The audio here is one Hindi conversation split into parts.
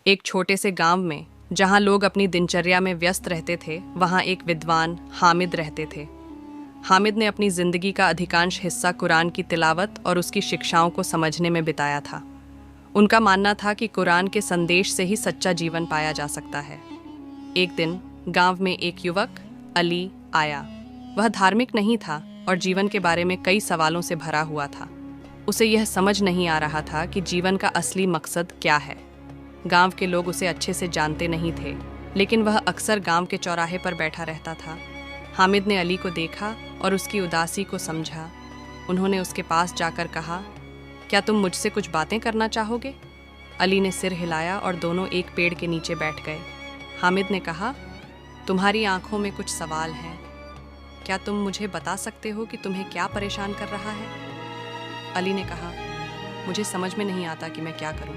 एक छोटे से गांव में जहां लोग अपनी दिनचर्या में व्यस्त रहते थे, वहां एक विद्वान हामिद रहते थे। हामिद ने अपनी जिंदगी का अधिकांश हिस्सा कुरान की तिलावत और उसकी शिक्षाओं को समझने में बिताया था। उनका मानना था कि कुरान के संदेश से ही सच्चा जीवन पाया जा सकता है। एक दिन गांव में एक युवक अली आया। वह धार्मिक नहीं था और जीवन के बारे में कई सवालों से भरा हुआ था। उसे यह समझ नहीं आ रहा था कि जीवन का असली मकसद क्या है। गांव के लोग उसे अच्छे से जानते नहीं थे, लेकिन वह अक्सर गांव के चौराहे पर बैठा रहता था। हामिद ने अली को देखा और उसकी उदासी को समझा। उन्होंने उसके पास जाकर कहा, क्या तुम मुझसे कुछ बातें करना चाहोगे? अली ने सिर हिलाया और दोनों एक पेड़ के नीचे बैठ गए। हामिद ने कहा, तुम्हारी आंखों में कुछ सवाल हैं। क्या तुम मुझे बता सकते हो कि तुम्हें क्या परेशान कर रहा है? अली ने कहा, मुझे समझ में नहीं आता कि मैं क्या करूं।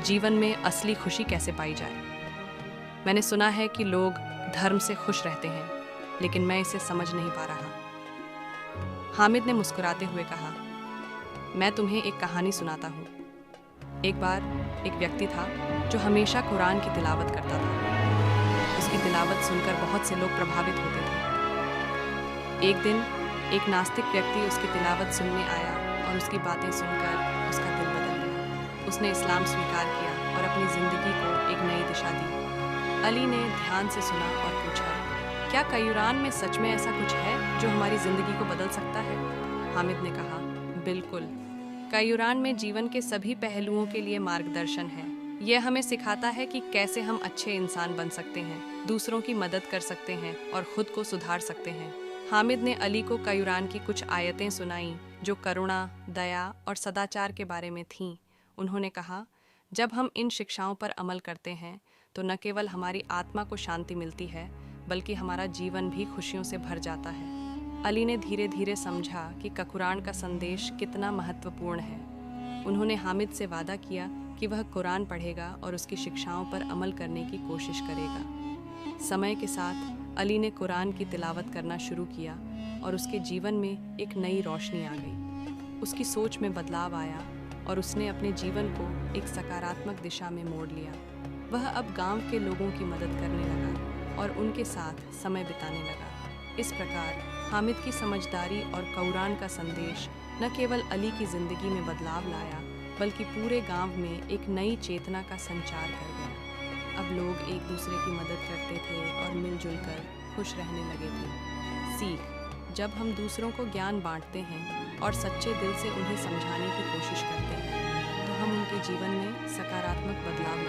जीवन में असली खुशी कैसे पाई जाए? मैंने सुना है कि लोग धर्म से खुश रहते हैं, लेकिन मैं इसे समझ नहीं पा रहा। हामिद ने मुस्कुराते हुए कहा, मैं तुम्हें एक कहानी सुनाता हूँ। एक बार एक व्यक्ति था जो हमेशा कुरान की तिलावत करता था। उसकी तिलावत सुनकर बहुत से लोग प्रभावित होते थे। एक दिन एक नास्तिक व्यक्ति उसकी तिलावत सुनने आया और उसकी बातें सुनकर उसका दिल बदल गया। उसने इस्लाम स्वीकार किया और अपनी जिंदगी को एक नई दिशा दी। अली ने ध्यान से सुना और पूछा, क्या कुरान में सच में ऐसा कुछ है जो हमारी जिंदगी को बदल सकता है? हामिद ने कहा, बिल्कुल। कुरान में जीवन के सभी पहलुओं के लिए मार्गदर्शन है। यह हमें सिखाता है कि कैसे हम अच्छे इंसान बन सकते हैं, दूसरों की मदद कर सकते हैं और खुद को सुधार सकते हैं। हामिद ने अली को कुरान की कुछ आयतें सुनाईं जो करुणा, दया और सदाचार के बारे में थीं। उन्होंने कहा, जब हम इन शिक्षाओं पर अमल करते हैं तो न केवल हमारी आत्मा को शांति मिलती है, बल्कि हमारा जीवन भी खुशियों से भर जाता है। अली ने धीरे धीरे समझा कि कुरान का संदेश कितना महत्वपूर्ण है। उन्होंने हामिद से वादा किया कि वह कुरान पढ़ेगा और उसकी शिक्षाओं पर अमल करने की कोशिश करेगा। समय के साथ अली ने कुरान की तिलावत करना शुरू किया और उसके जीवन में एक नई रोशनी आ गई। उसकी सोच में बदलाव आया और उसने अपने जीवन को एक सकारात्मक दिशा में मोड़ लिया। वह अब गांव के लोगों की मदद करने लगा और उनके साथ समय बिताने लगा। इस प्रकार हामिद की समझदारी और कुरान का संदेश न केवल अली की जिंदगी में बदलाव लाया, बल्कि पूरे गांव में एक नई चेतना का संचार कर गया। अब लोग एक दूसरे की मदद करते थे और मिलजुल कर खुश रहने लगे थे। सीख: जब हम दूसरों को ज्ञान बांटते हैं और सच्चे दिल से उन्हें समझाने की कोशिश करते हैं, तो हम उनके जीवन में सकारात्मक बदलाव